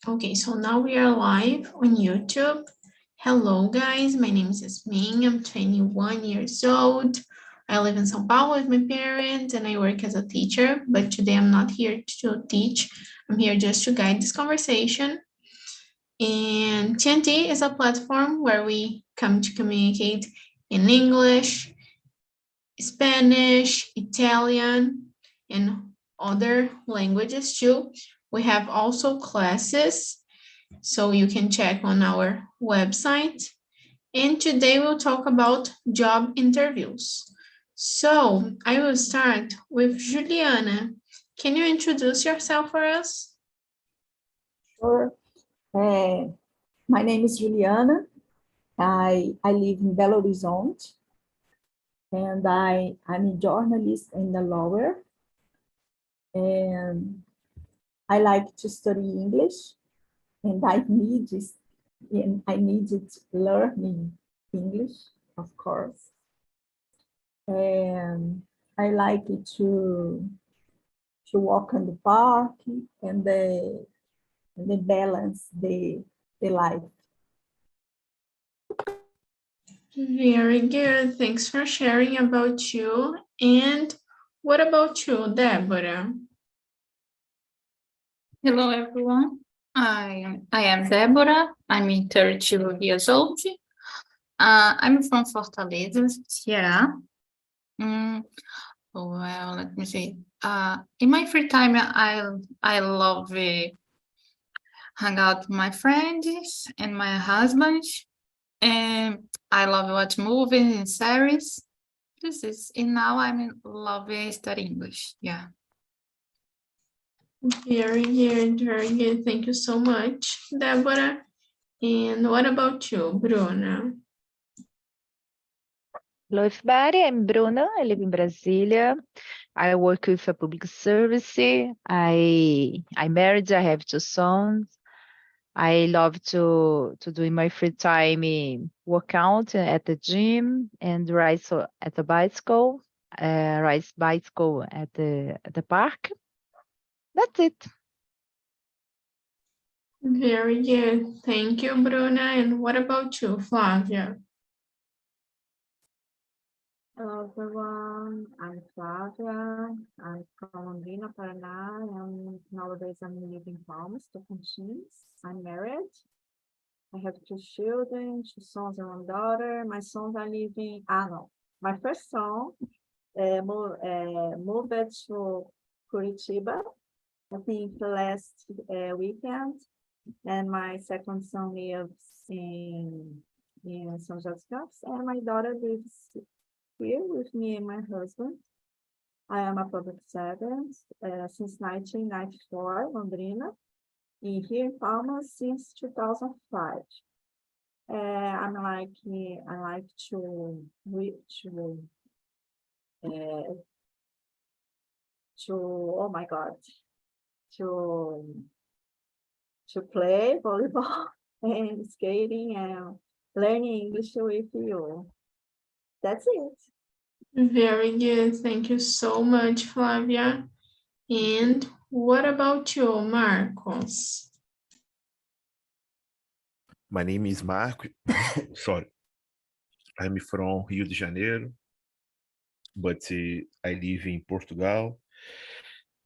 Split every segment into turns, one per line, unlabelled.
Okay, so now we are live on YouTube. Hello guys, my name is Yasmin, I'm 21 years old. I live in São Paulo with my parents and I work as a teacher, but today I'm not here to teach. I'm here just to guide this conversation. And TNT is a platform where we come to communicate in English, Spanish, Italian, and other languages too. We have also classes, so you can check on our website. And today we'll talk about job interviews. So I will start with Juliana. Can you introduce yourself for us?
Sure. My name is Juliana. I live in Belo Horizonte, and I'm a journalist and a lawyer. And I like to study English, and I needed learning English, of course. And I like to walk in the park and the balance the life.
Very good. Thanks for sharing about you. And what about you, Deborah?
Hello, everyone. I am Deborah. I'm 32 years old. I'm from Fortaleza, Ceará. Well, let me see. In my free time, I love hang out with my friends and my husband. And I love watch movies and series. And now I'm in love studying English. Yeah.
Very good, very good. Thank you so much, Deborah. And what about you, Bruna?
Hello, everybody. I'm Bruna. I live in Brasilia. I work with a public service. I married. I have 2 sons. I love to do in my free time work out at the gym and ride at the bicycle. Ride bicycle at the park. That's it.
Very good. Thank you, Bruna. And what about you, Flavia?
Hello everyone, I'm Flavia. I'm from Londrina, Paraná. Nowadays I'm living in Palmas, Tocantins. I'm married. I have 2 children, 2 sons and 1 daughter. My sons are living. My first son moved to Curitiba, I think the last weekend, and my second son lives in São José dos Campos, and my daughter lives here with me and my husband. I am a public servant since 1994, Londrina, and here in Palmas since 2005. I like oh my God, to play volleyball and skating and learning English with you. That's it.
Very good. Thank you so much, Flavia. And what about you, Marcos?
My name is Marco. Sorry. I'm from Rio de Janeiro, but I live in Portugal.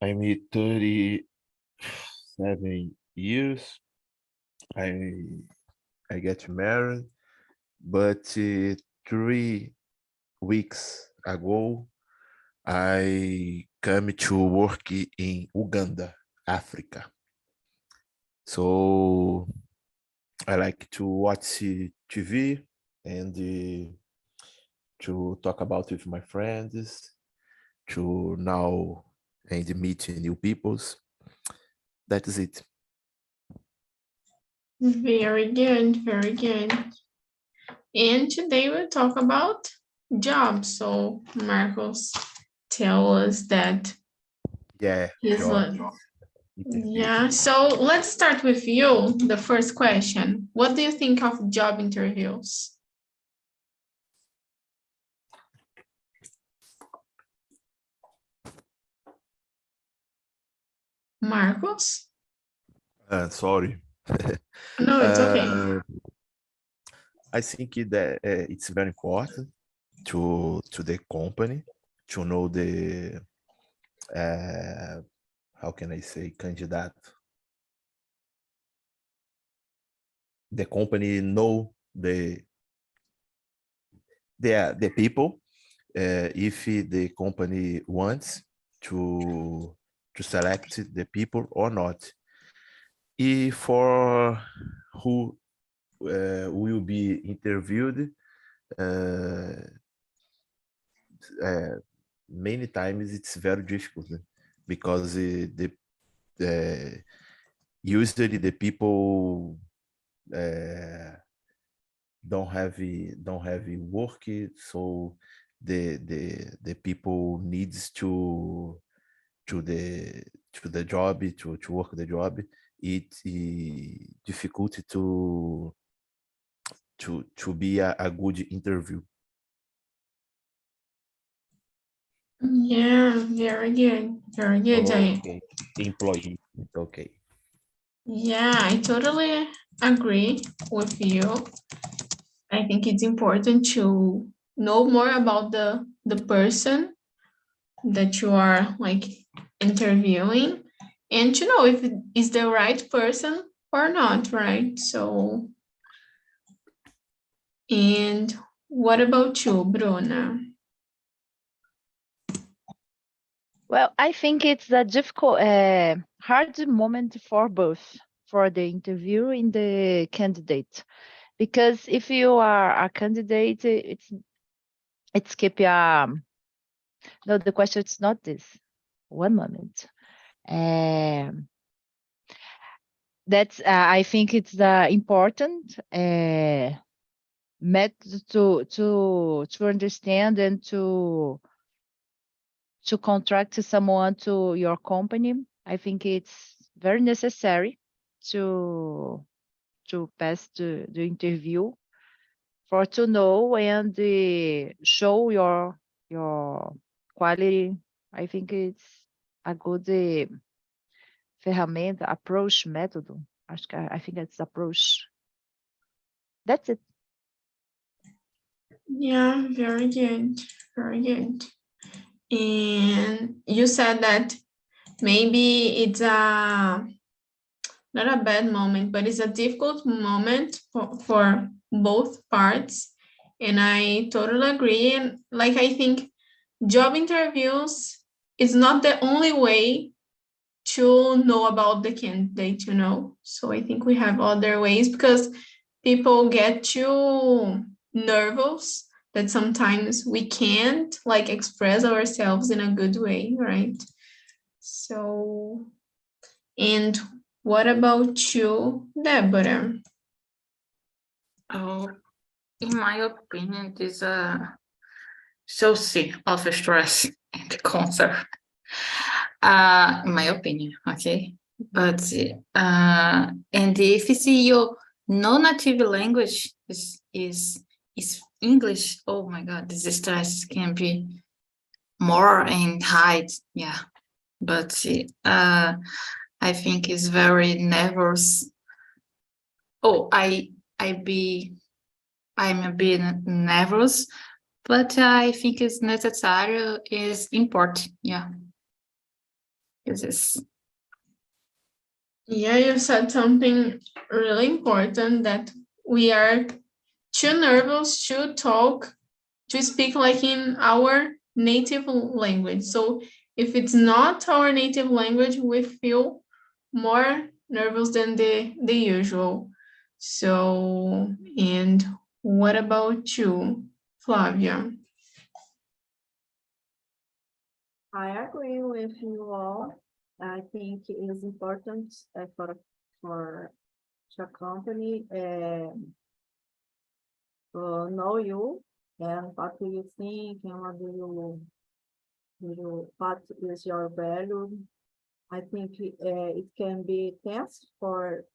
I'm 37 years. I get married, but 3 weeks ago, I came to work in Uganda, Africa. So I like to watch TV and to talk about with my friends, to know and meet new peoples. That is it.
Very good, very good. And today we'll talk about jobs. So Marcos, tell us that.
Yeah.
Yeah, so let's start with you. The first question. What do you think of job interviews? Marcos?
Sorry,
No, it's okay.
I think that it's very important to the company to know the how can I say candidato. The company know the people if the company wants to select the people or not. If for who will be interviewed, many times it's very difficult because usually the people don't have work, so the people needs to the job to work the job. It's difficult to be a good interview.
Yeah, very good. Very good.
Okay, employee. Okay.
Yeah, I totally agree with you. I think it's important to know more about the person that you are like interviewing and to know if it is the right person or not, right? So, and what about you, Bruna?
Well, I think it's a difficult, hard moment for both, for the interviewer and the candidate, because if you are a candidate, it's keep no, the question is not this. One moment. That's I think it's important method to understand and to contract someone to your company. I think it's very necessary to pass the interview for to know and show your quality. I think it's a good ferramenta, approach método. Acho que I think it's approach. That's it.
Yeah, very good. Very good. And you said that maybe it's not a bad moment, but it's a difficult moment for both parts. And I totally agree. And like, I think job interviews is not the only way to know about the candidate, you know? So I think we have other ways because people get too nervous that sometimes we can't like express ourselves in a good way, right? So, and what about you, Deborah?
Oh, in my opinion, it is a source of stress in the concert. In my opinion, okay. But and if you see your non-native language is English, oh my God, this stress can be more and high, yeah. But I think it's very nervous. Oh, I'm a bit nervous, but I think it's necessary, is important, yeah. Is this?
Yeah, you said something really important that we are too nervous to talk, to speak like in our native language. So if it's not our native language, we feel more nervous than the usual. So, and what about you, Flavia?
I agree with you all. I think it is important for your company to know you and what do you think and what what is your value. I think it can be tense for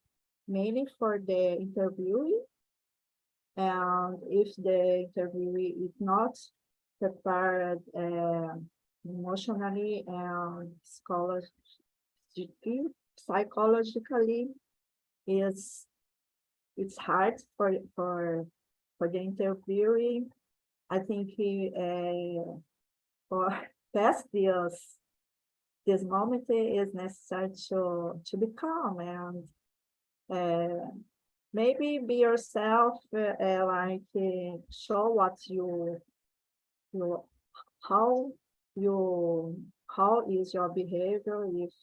mainly for the interviewee, and if the interviewee is not prepared emotionally and psychologically, it's hard for the interviewee. I think for past this moment is necessary to be calm and maybe be yourself, show what how is your behavior if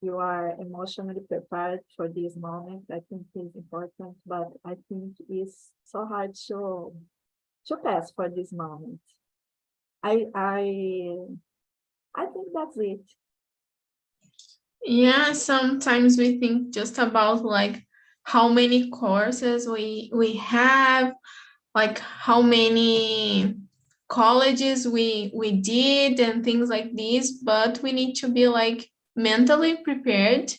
you are emotionally prepared for this moment. I think it's important, but I think it's so hard to pass for this moment. I think that's it.
Yeah, sometimes we think just about like how many courses we have, like how many colleges we did and things like this, but we need to be like mentally prepared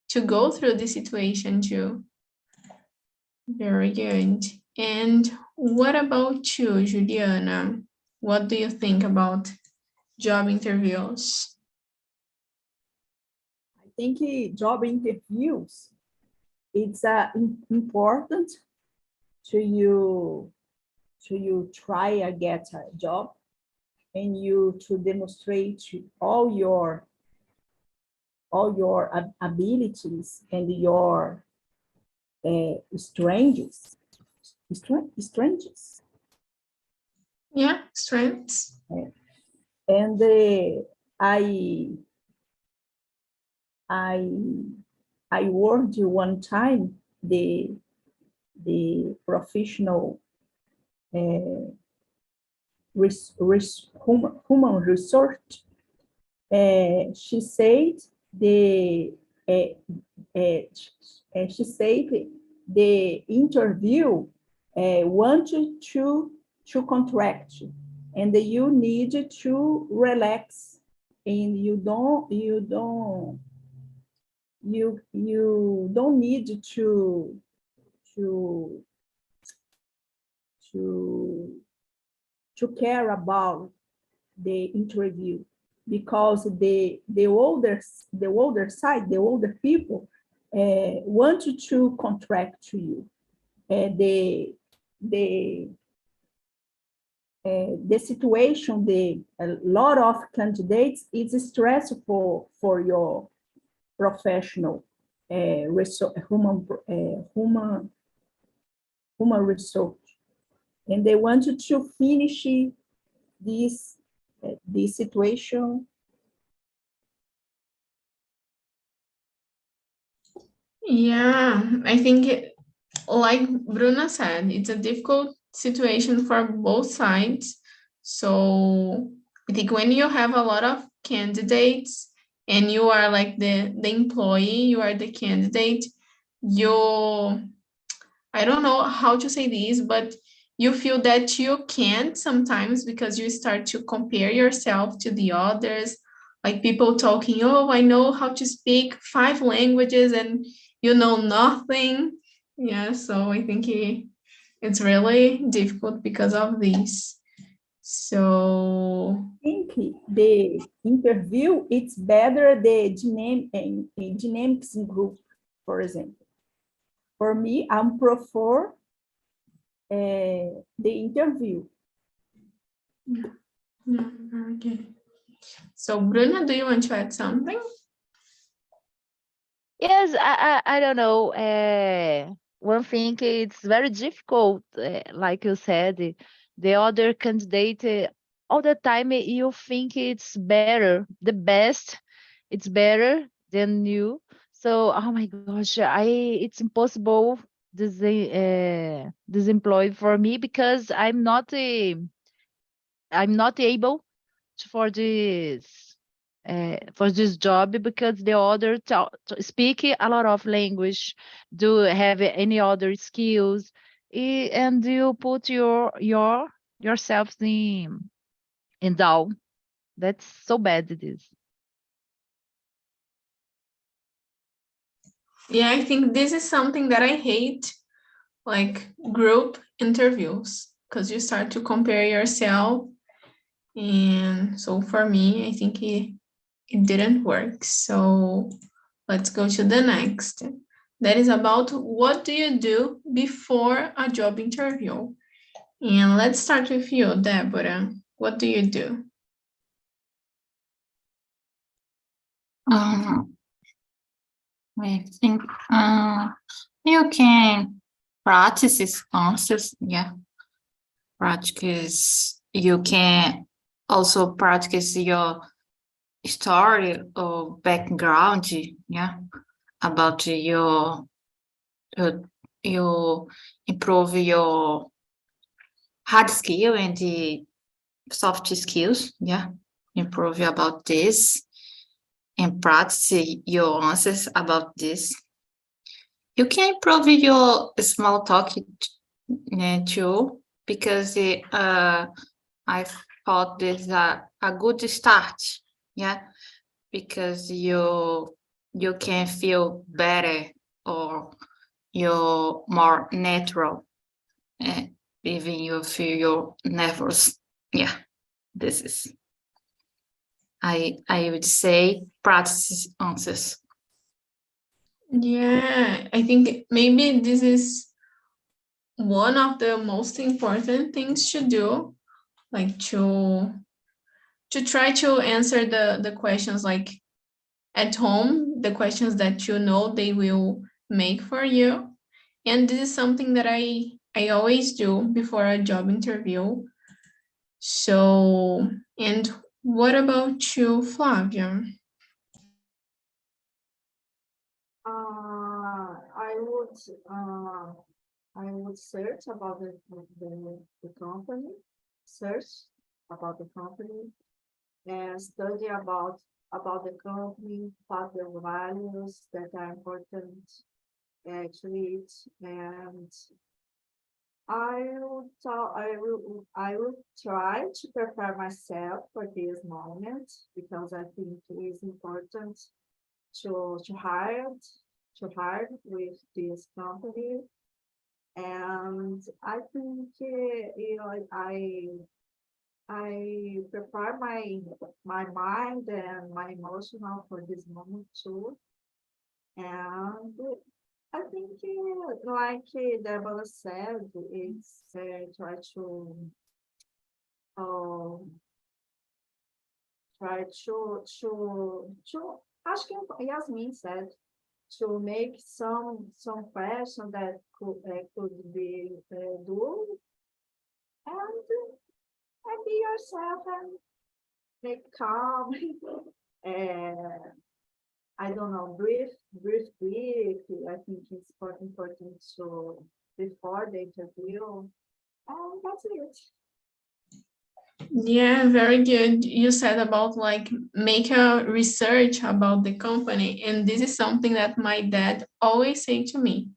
to go through the situation too. Very good. And what about you, Juliana? What do you think about job interviews?
I think job interviews, it's important to you try to get a job and you to demonstrate all your abilities and your strengths.
Yeah, strengths.
And I worked one time the professional human resource. She said she said the interview wanted to contract, and you need to relax, and you don't need to care about the interview, because the older side, the older people want to contract to you. The situation, a lot of candidates, is stressful for your professional human resource, and they wanted to finish this situation.
Yeah, I think like Bruna said, it's a difficult situation for both sides. So I think when you have a lot of candidates and you are like the employee, you are the candidate, I don't know how to say this, but you feel that you can't sometimes because you start to compare yourself to the others, like people talking, oh, I know how to speak 5 languages and you know nothing. Yeah, so I think it's really difficult because of this. So
I think the interview, it's better the dynamics group, for example. For me, I prefer the interview.
yeah, very good. So Bruna, do you want to add something?
Yes, I don't know. One thing, it's very difficult, like you said, the other candidate, all the time you think it's better, the best, it's better than you. So, oh my gosh, it's impossible this employee for me, because I'm not able for this job, because the other speak a lot of language, do have any other skills, and you put yourself in down. That's so bad, it is.
Yeah, I think this is something that I hate, like group interviews, because you start to compare yourself. And so for me, I think it didn't work. So let's go to the next. that is about what do you do before a job interview. And let's start with you, Deborah. What do you do?
I think you can practice answers, yeah. Practice. You can also practice your story or background, yeah, about your you improve your hard skill and the soft skills, yeah. Improve about this and practice your answers about this. You can improve your small talk too, because I thought this is a good start, yeah, because you can feel better or you're more natural, even you feel you're nervous. Yeah, this is. I would say practice answers.
Yeah, I think maybe this is one of the most important things to do, like to try to answer the questions like at home, the questions that you know they will make for you. And this is something that I always do before a job interview. So, and what about you, Flavia?
I would search about the company, search about the company, and study about the company, about the values that are important actually, and I will try to prepare myself for this moment because I think it is important to hire with this company. And I think I prepare my mind and my emotional for this moment too. And I think, like Deborah said, it's try um, to acho que Yasmin said to make some question that could be do and be yourself and make calm. I don't know, breathe quick. I think it's important to before the interview. And that's it.
Yeah, very good. You said about like make a research about the company, and this is something that my dad always say to me.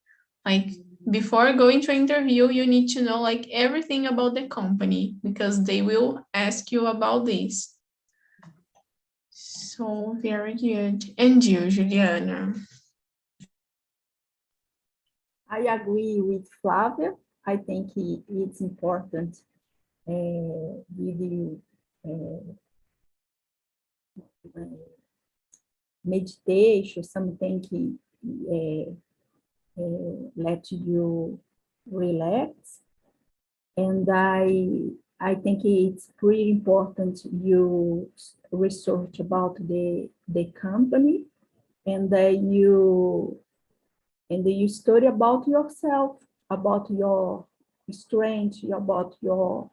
Like before going to an interview, you need to know like everything about the company because they will ask you about this. So very good. And you, Juliana?
I agree with Flavia. I think it's important with meditation, something let you relax. And I think it's pretty important you research about the company and you study about yourself, about your strengths, about your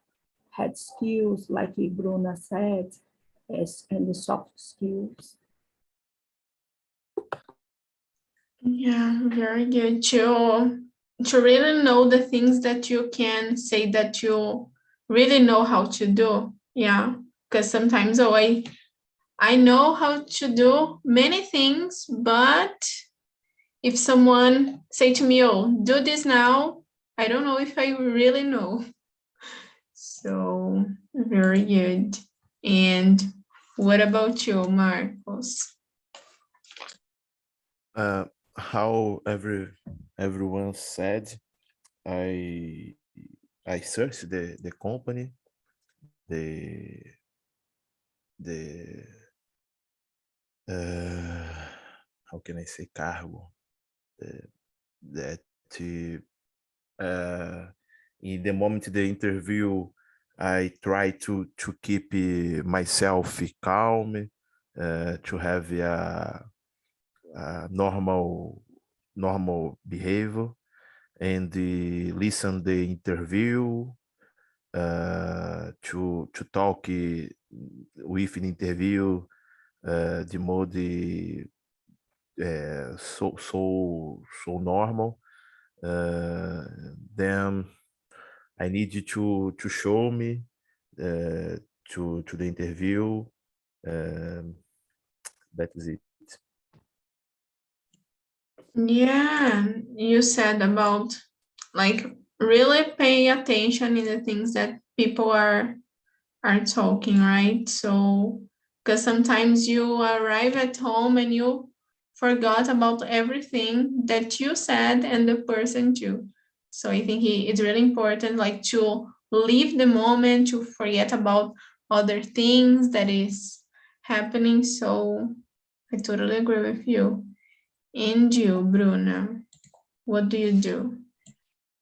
hard skills, like Bruna said, and the soft skills.
Yeah, very good. To really know the things that you can say that you really know how to do. Yeah, because sometimes I know how to do many things, but if someone say to me, "Oh, do this now," I don't know if I really know. So very good. And what about you, Marcos?
How everyone said, I searched the company, the how can I say cargo, that in the moment of the interview, I try to keep myself calm, to have a normal behavior, and listen the interview, to talk with an interview, the mode so normal. Then I need you to show me to the interview. That is it.
Yeah, you said about like really pay attention in the things that people are talking, right? So because sometimes you arrive at home and you forgot about everything that you said and the person too. So I think it's really important like to leave the moment, to forget about other things that is happening. So I totally agree with you. And you, Bruna, what do you do?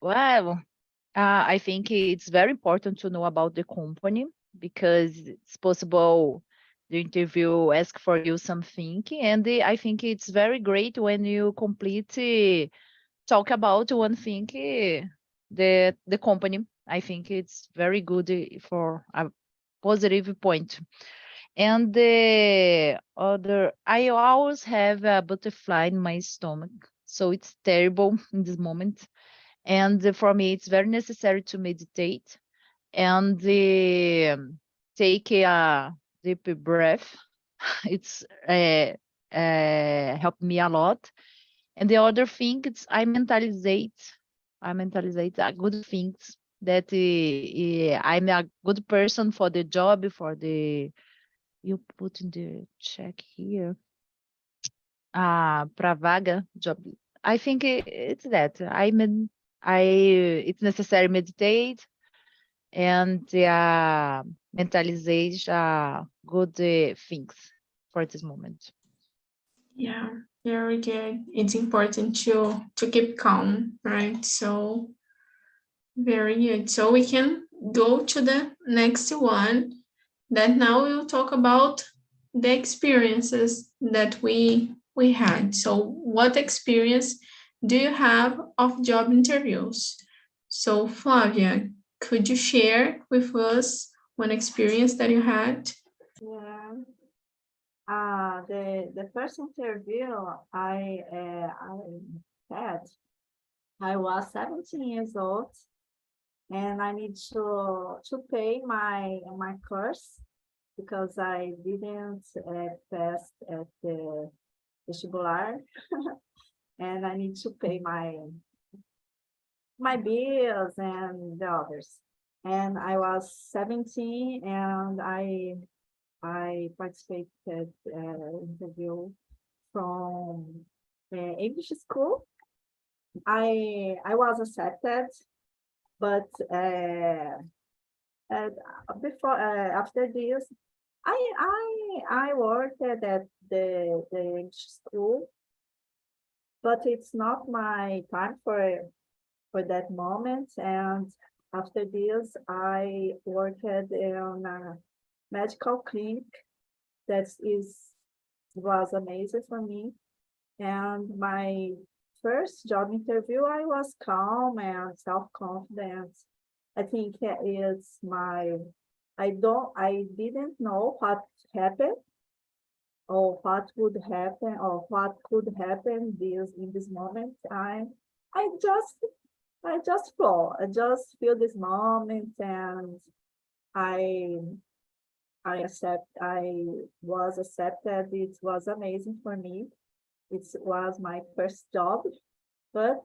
Well, I think it's very important to know about the company, because it's possible the interview ask for you something, and I think it's very great when you talk about one thing, the company. I think it's very good for a positive point. And the other, I always have a butterfly in my stomach, so it's terrible in this moment. And for me, it's very necessary to meditate and take a deep breath. It's helped me a lot. And the other thing is I mentalizate a good things that I'm a good person for the job, for the, you put in the check here, para vaga job. I think it's that it's necessary meditate and mentalize good things for this moment.
Yeah, very good. It's important to keep calm, right? So very good. So we can go to the next one, that now we'll talk about the experiences that we had. So what experience do you have of job interviews? So Flavia, could you share with us one experience that you had?
Yeah. The first interview I had, I was 17 years old, and I need to pay my course because I didn't pass at the vestibular, and I need to pay my bills and the others. And I was 17, and I participated interview from English school. I was accepted, but before after this, I worked at the English school, but it's not my time for that moment. And after this, I worked in a medical clinic that was amazing for me. And my first job interview, I was calm and self-confident. I think it's I didn't know what happened or what would happen or what could happen in this moment. I just flow. I just feel this moment, and I I was accepted. It was amazing for me. It was my first job, but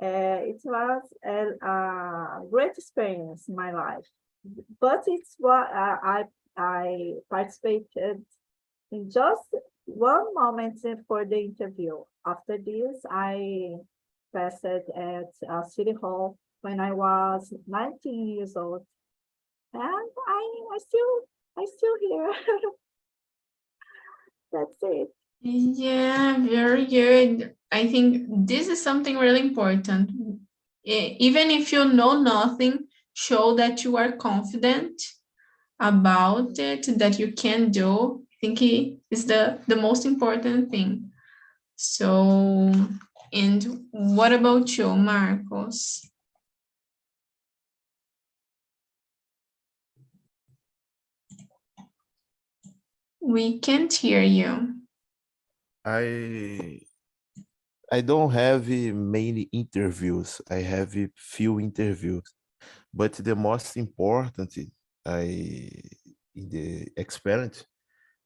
it was a great experience in my life. But it's what I participated in just one moment for the interview. After this, I passed at City Hall when I was 19 years old, and I still here. That's it.
Yeah, very good. I think this is something really important. Even if you know nothing, show that you are confident about it, that you can do. I think it is the most important thing. So, and what about you, Marcos? We can't hear you.
I don't have many interviews. I have few interviews, but the most important I in the experience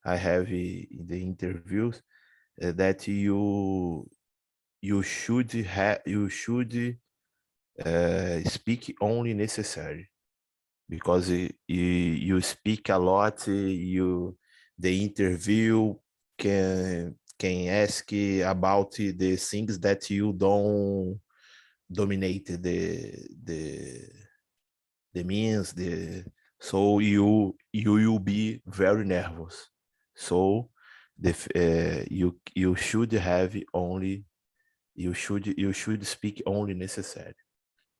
I have in the interviews that you should speak only necessary, because you speak a lot. The interview can ask about the things that you don't dominate the means so you will be very nervous. So you should have only you should speak only necessary.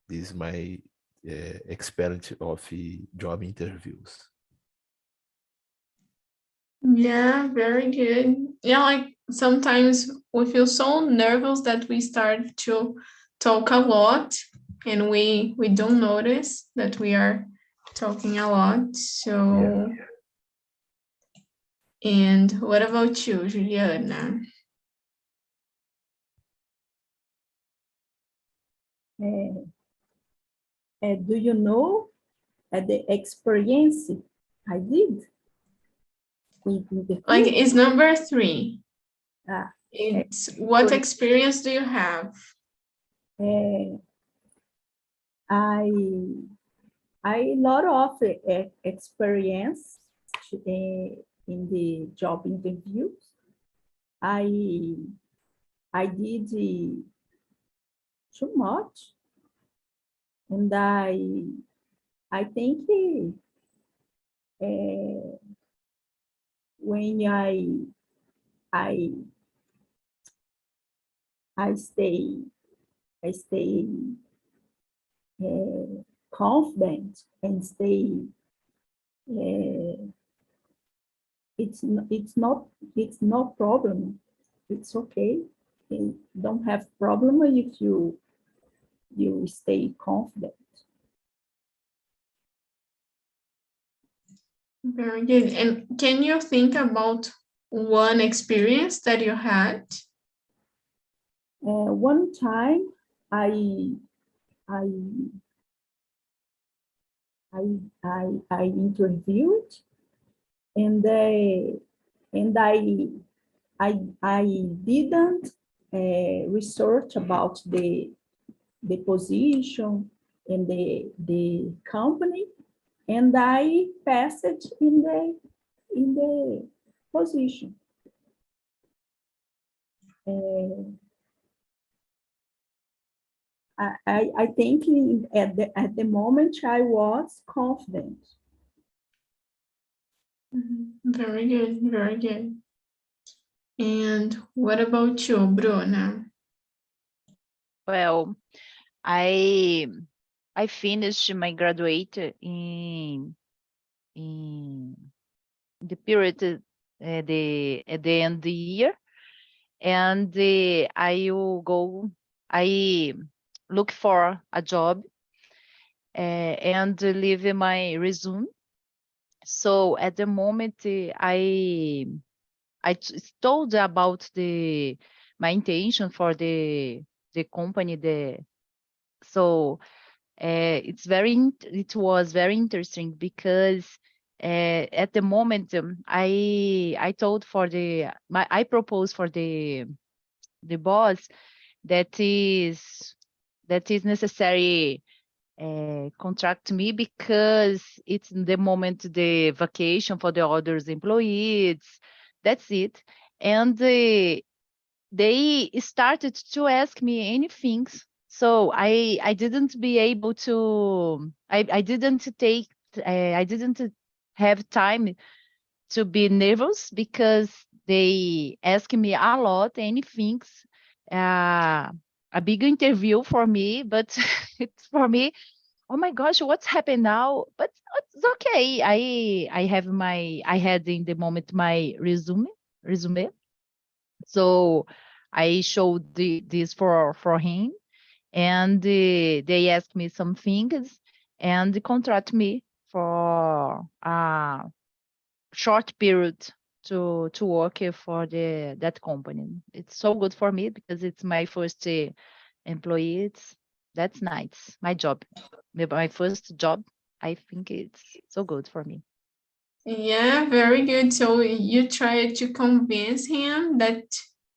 This is my experience of job interviews.
Yeah, very good. Yeah, like sometimes we feel so nervous that we start to talk a lot and we don't notice that we are talking a lot. So, and what about you, Juliana?
Do you know the experience I did with the
Like,
field?
it's number 3.
Ah,
It's what experience do you have?
I lot of experience in the job interviews. I did too much, and I think when I stay confident and stay it's no problem. It's okay. You don't have problem if you stay confident.
Very good. And can you think about one experience that you had?
One time I interviewed, and I didn't research about the position and the company, and I passed in the position. I think at the moment I was confident.
Very good, very good. And what about you, Bruna?
Well, I finished my graduate in the period at the end of the year, and I look for a job and leave my resume. So at the moment I told about my intention for the company. So it was very interesting because at the moment I told for I proposed for the boss that is necessary contract me because it's the moment the vacation for the others employees. That's it. And they started to ask me anything. So I didn't be able to, I didn't take, I didn't have time to be nervous because they asked me a lot, anything. a big interview for me, but it's for me, oh my gosh, what's happened now? But it's okay. I had in the moment my resume. So I showed this for him, and they asked me some things and contract me for a short period to work for that company. It's so good for me because it's my first employee. That's nice. My job, my first job. I think it's so good for me.
Yeah, very good. So you tried to convince him that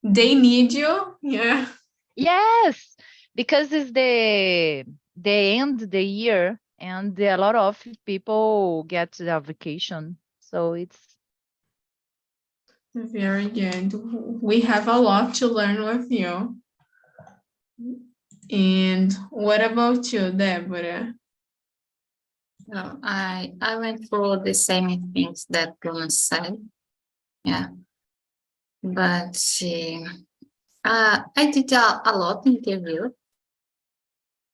they need you. Yeah.
Yes, because it's the end the year, and a lot of people get the vacation. So it's
Very good. We have a lot to learn with you. And what about you, Deborah?
So I went through the same things that Bruno said. Yeah. But I did a lot interview,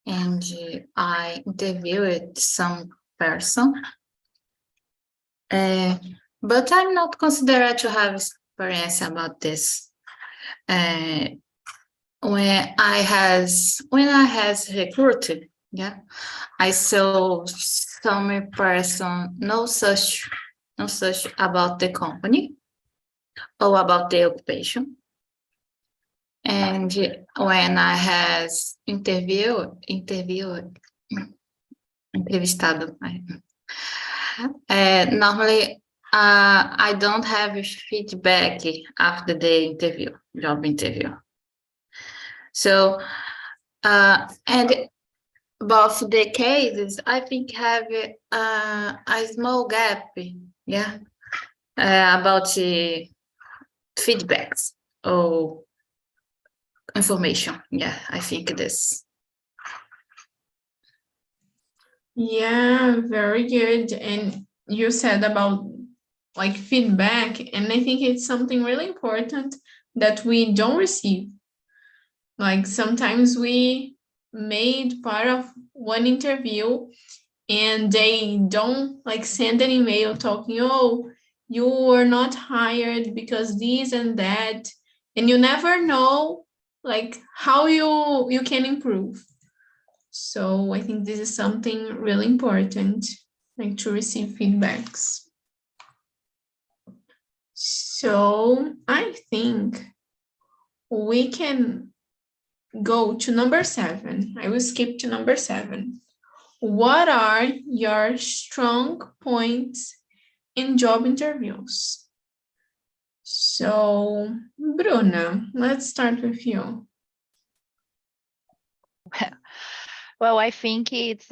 and I interviewed some person. But I'm not considered to have experience about this. When I has recruited, yeah, I saw some person no such about the company or about the occupation. And when I has entrevistado, normally I don't have feedback after the job interview. So, and both the cases, I think have a small gap, yeah, about feedbacks or information. Yeah, I think this.
Yeah, very good. And you said about like feedback, and I think it's something really important that we don't receive. Like sometimes we made part of one interview and they don't like send an email talking, oh, you were not hired because this and that. And you never know like how you can improve. So I think this is something really important, like to receive feedbacks. So I think we can go to number 7. I will skip to number 7. What are your strong points in job interviews? So, Bruna, let's start with you.
well, I think it's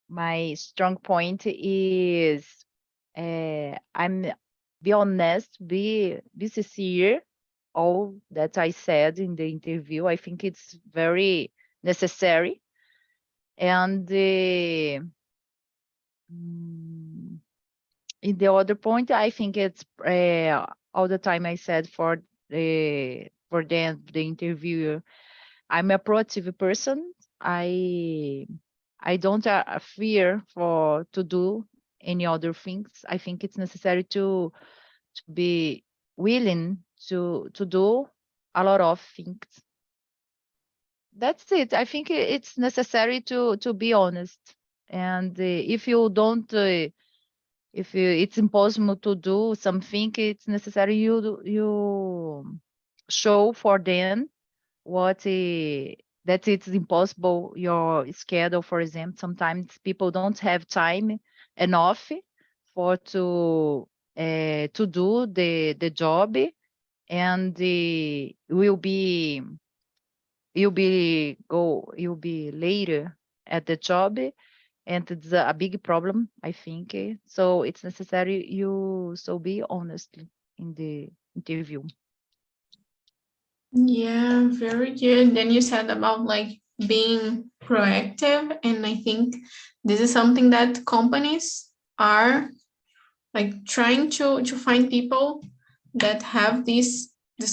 my strong point is I'm be honest, be sincere. All that I said in the interview, I think it's very necessary. And in the other point, I think it's all the time I said for the interviewer, I'm a proactive person. I don't fear to do any other things. I think it's necessary to be willing to do a lot of things. That's it. I think it's necessary to be honest. And if you don't, it's impossible to do something, it's necessary you show for them what that it's impossible. Your schedule, for example, sometimes people don't have time enough for to do the job, and you'll be later at the job, and it's a big problem, I think. So it's necessary you be honest in the interview.
Yeah, very good. Then you said about like being proactive, and I think this is something that companies are like trying to find people that have this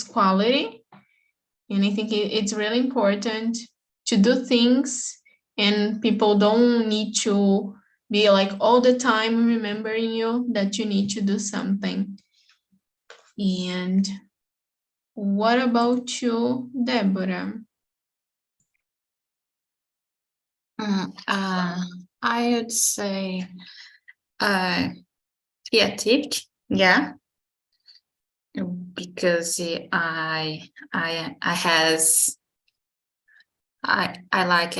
quality. And I think it's really important to do things, and people don't need to be like all the time remembering you that you need to do something. And what about you, Deborah?
I would say creative, yeah, because I like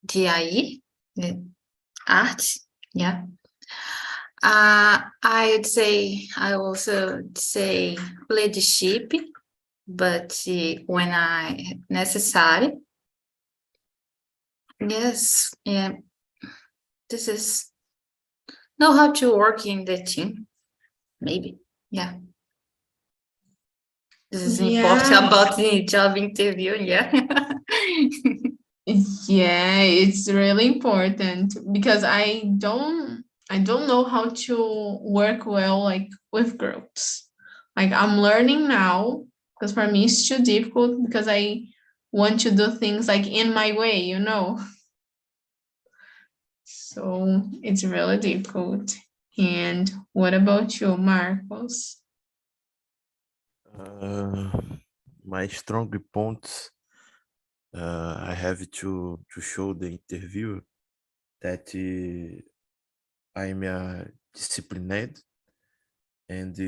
DIE, the art, yeah. I would say I also say leadership, but when necessary. Yes, yeah. This is know how to work in the team, maybe, yeah. This is important about the job interview, yeah.
Yeah, it's really important because I don't know how to work well like with groups. Like I'm learning now because for me it's too difficult because I want to do things like in my way, you know. So it's really difficult. And what about you, Marcos?
My strong points, I have to show the interview that I'm disciplined, and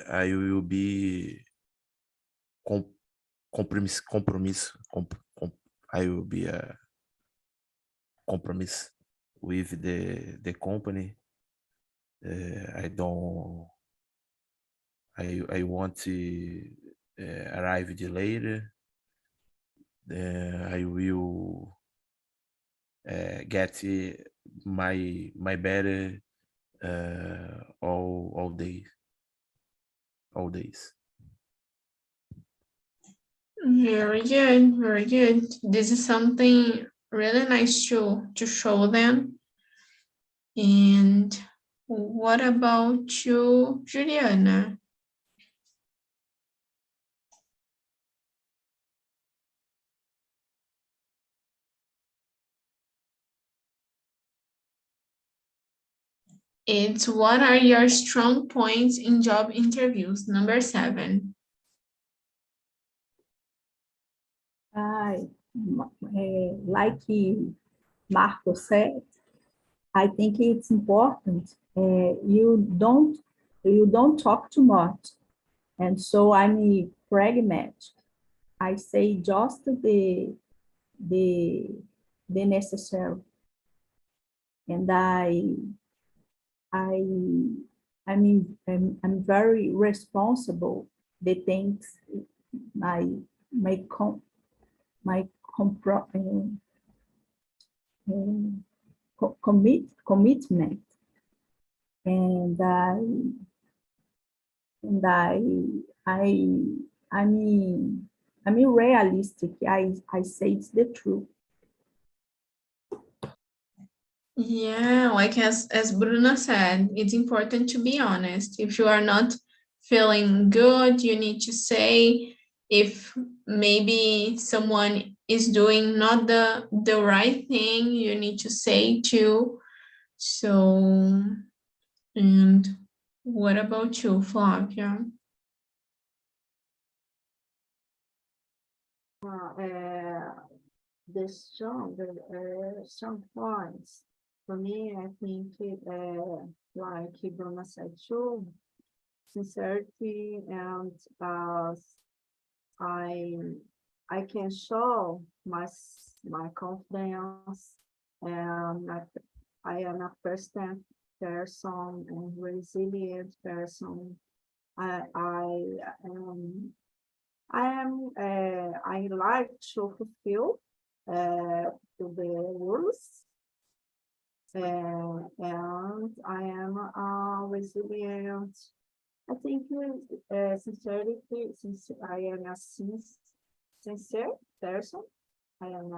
I will be I will be a compromise with the company. I don't. I want to arrive later. I will get my better all days. All days.
Very good, very good. This is something really nice to show them. And what about you, Juliana? It's what are your strong points in job interviews? Number 7.
Like Marco said, I think it's important. You don't talk too much, and so I'm pragmatic. I say just the necessary, and I I'm very responsible. The things my my com, my compro, commitment, and and I I I mean realistic. I say it's the truth.
Yeah, like as Bruna said, it's important to be honest. If you are not feeling good, you need to say. If maybe someone is doing not the right thing, you need to say too. So, and what about you, Flavia?
The strong points for me, I think, like Bruna said too, sincerity, and I I can show my confidence, and I am a persistent person and resilient person. I am I like to fulfill to the rules, and I am resilient. I think sincerity, since I am a sincere person, I am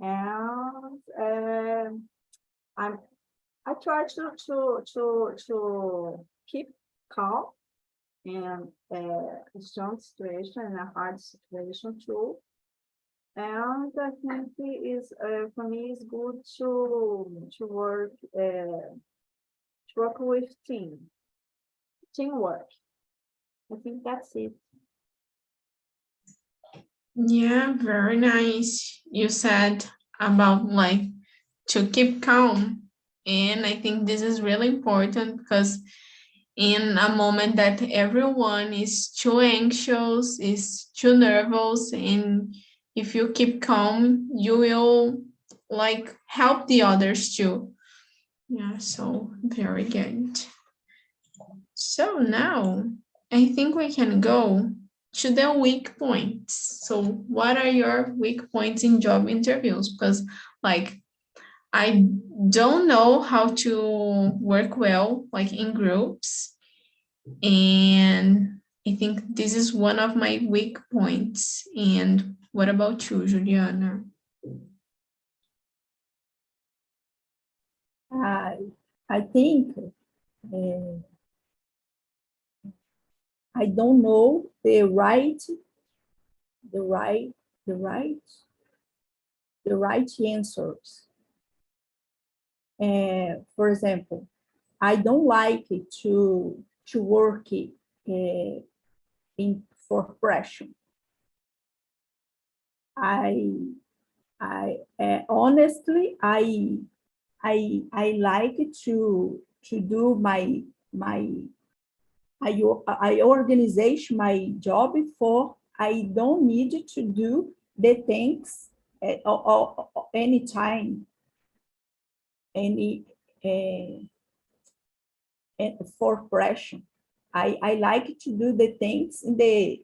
and I'm I try to keep calm in a strong situation and a hard situation too. And I think it is for me it's good to work with teamwork. I think that's it.
Yeah, very nice. You said about like to keep calm. And I think this is really important because in a moment that everyone is too anxious, is too nervous, and if you keep calm, you will like help the others too. Yeah, so very good. So now I think we can go to the weak points. So what are your weak points in job interviews? Because like I don't know how to work well like in groups, and I think this is one of my weak points. And what about you, Juliana?
I think I don't know the right answers. For example, I don't like to work for pressure. Honestly, I like to do I organize my job for I don't need to do the things anytime, for pressure. I like to do the things in the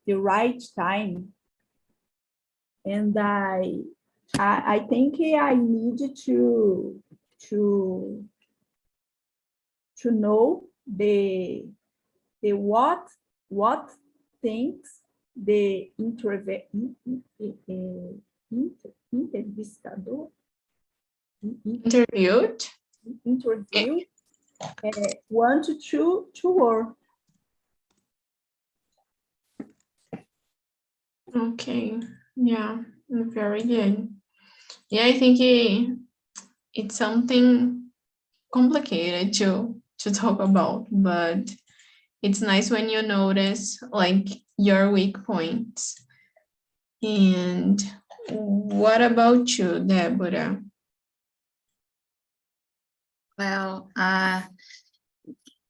right time, and I think I need to know the what things the entrevistador
Interviewed?
interview want to work.
Okay, yeah, very good. Yeah, I think it's something complicated to talk about, but it's nice when you notice like your weak points. And what about you, Deborah?
Well,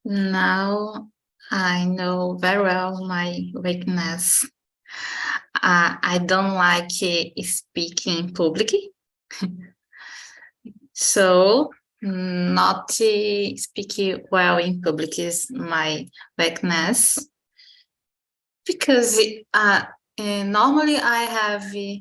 now I know very well my weakness. I don't like speaking publicly. So not speak well in public is my weakness, because normally I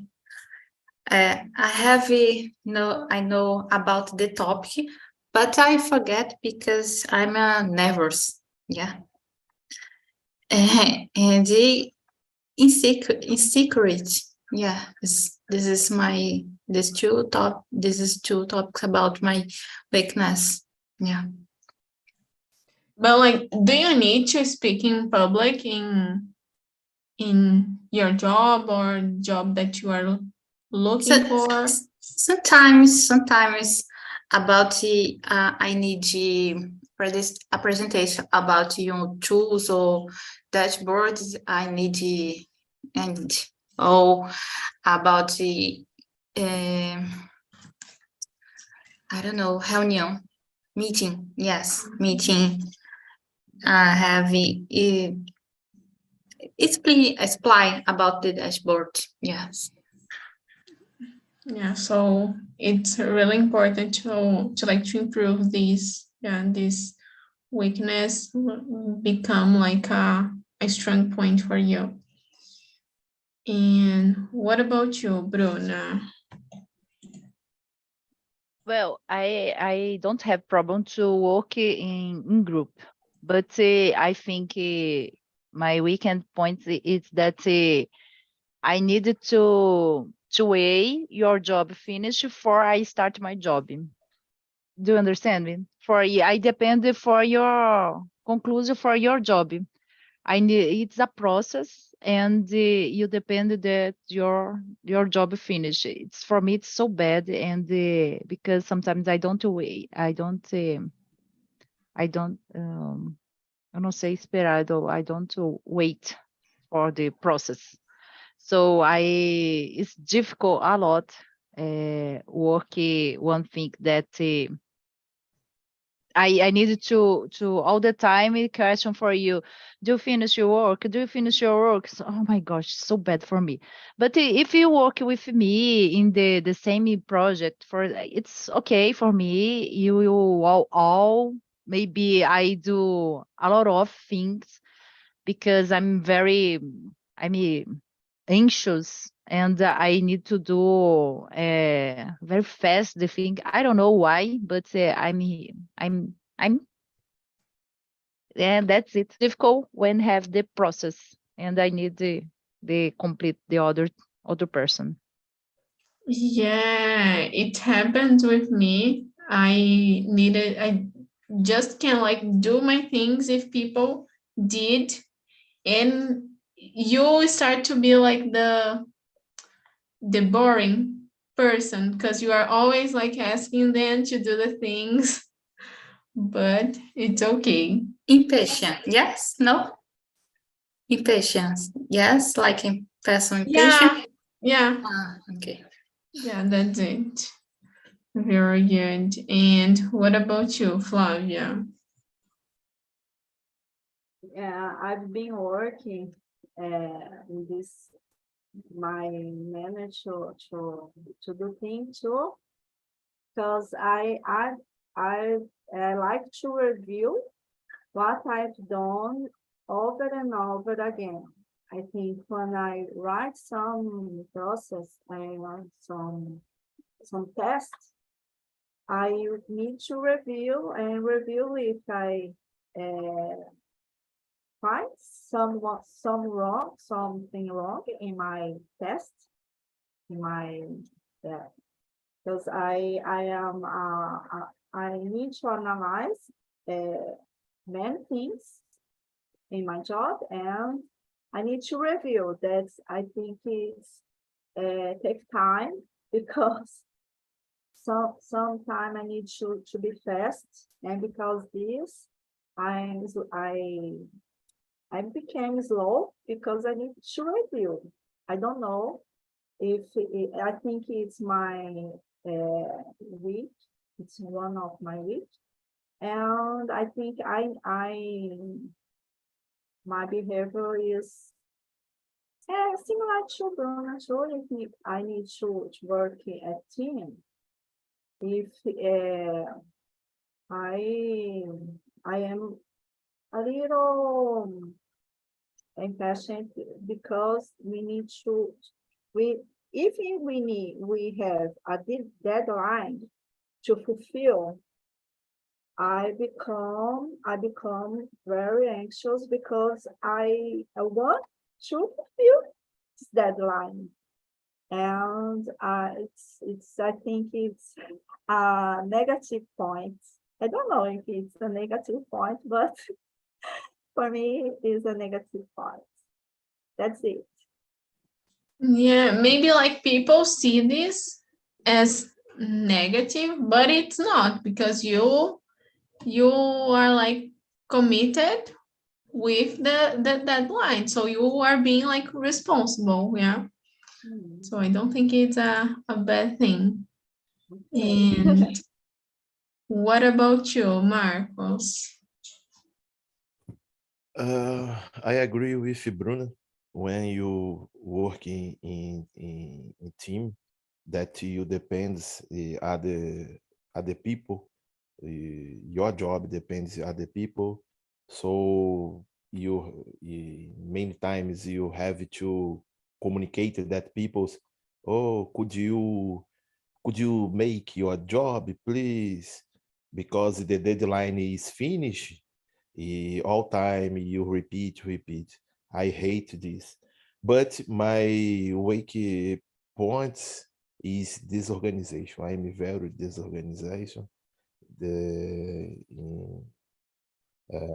know about the topic, but I forget because I'm nervous. Yeah. And in secret, yeah, this is two topics about my weakness. Yeah.
But like, do you need to speak in public in your job or job that you are looking for?
Sometimes about I need a presentation about tools or dashboards. I need about I don't know, reunião, meeting. Yes, meeting. Have explain about the dashboard. Yes.
Yeah, so it's really important to like to improve this weakness become like a strong point for you. And what about you, Bruna?
Well, I don't have problem to work in group, but I think my weekend point is that I needed to wait your job finish before I start my job. Do you understand me? I depend for your conclusion for your job. I need it's a process, and you depend that your job finish. It's for me. It's so bad, and because sometimes I don't wait. I don't say esperado. I don't wait for the process. So it's difficult a lot. Work one thing that. I needed to all the time a question for you. Do you finish your work? Do you finish your work? So, oh my gosh, so bad for me. But if you work with me in the same project, it's okay for me. You all maybe I do a lot of things because I'm anxious, and I need to do very fast the thing. I don't know why, but I'm and that's it. Difficult when have the process, and I need the complete the other person.
Yeah, it happened with me. I just can like do my things if people did, and you start to be like the boring person because you are always like asking them to do the things, but it's okay.
Impatient. Yes? No? Impatience. Yes? Like in person
Yeah,
impatient?
yeah,
Ah, okay.
yeah, that's it. Very good. And what about you, Flavia?
Yeah, I've been working in this my manager to do things too, because I like to review what I've done over and over again. I think when I write some process and some tests, I need to review if I find something wrong in my test, in my because I need to analyze many things in my job, and I need to review that. I think it's take time because sometime I need to be fast, and because this I became slow because I need to review. I don't know if I think it's my week. It's one of my week, and I think my behavior is similar to Bruno. So if I need to work at team, if I am a little impatient because we have a deadline to fulfill, I become very anxious because I want to fulfill this deadline, and it's I think it's a negative point. I don't know if it's a negative point, but for me, it's a negative point. That's it.
Yeah, maybe like people see this as negative, but it's not because you are like committed with the deadline. So you are being like responsible, yeah. So I don't think it's a bad thing.
Okay.
And what about you, Marcos?
I agree with Bruno. When you work in team, that you depends other people. Your job depends other people. So many times you have to communicate to that people's. Oh, could you make your job, please? Because the deadline is finished. All time you repeat. I hate this. But my wake point is disorganization. I'm very disorganization.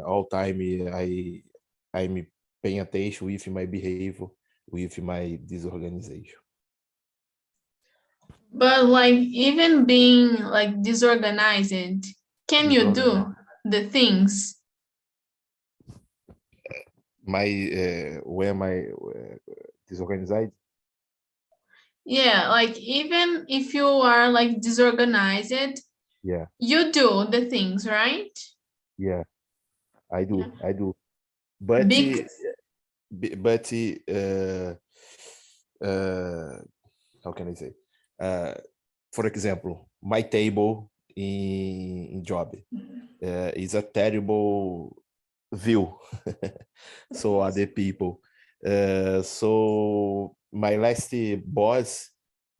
all time I'm paying attention with my behavior, with my disorganization.
But like even being like disorganized, can you do the things?
When my disorganized?
Yeah, like even if you are like disorganized,
Yeah,
you do the things, right?
yeah, I do,
Yeah.
I do. But
Big,
how can I say? For example, my table in job is a terrible view. So other people. So my last boss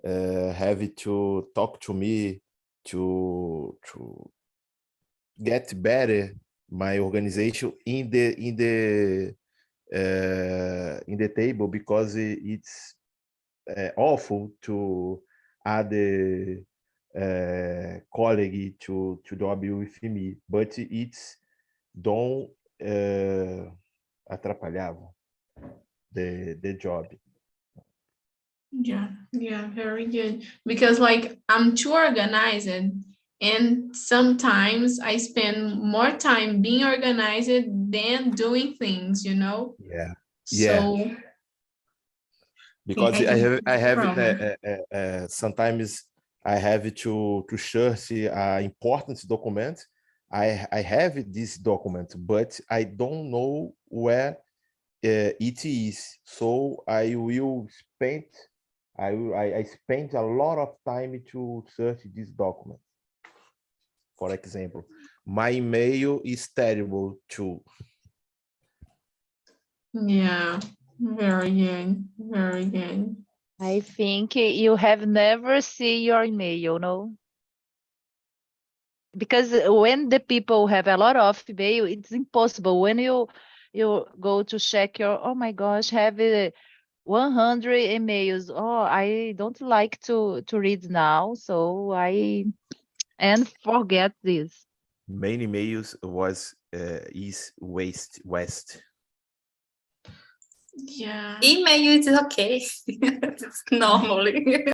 have to talk to me to get better my organization in the table, because it's awful to other colleague to job with me, but it's don't atrapalhava the job.
yeah, very good. Because like I'm too organized, and sometimes I spend more time being organized than doing things, you know?
Yeah,
So
because
I can
I have
problem.
sometimes I have to search an important document. I have this document, but I don't know where it is. So I will spend I spent a lot of time to search this document. For example, my email is terrible too.
Yeah, very good, very good.
I think you have never seen your email, no? Because when the people have a lot of email, it's impossible. When you go to check your, oh my gosh, have 100 emails. Oh, I don't like to read now, so I and forget this.
Many emails was is west.
Yeah.
Email is okay. Normally.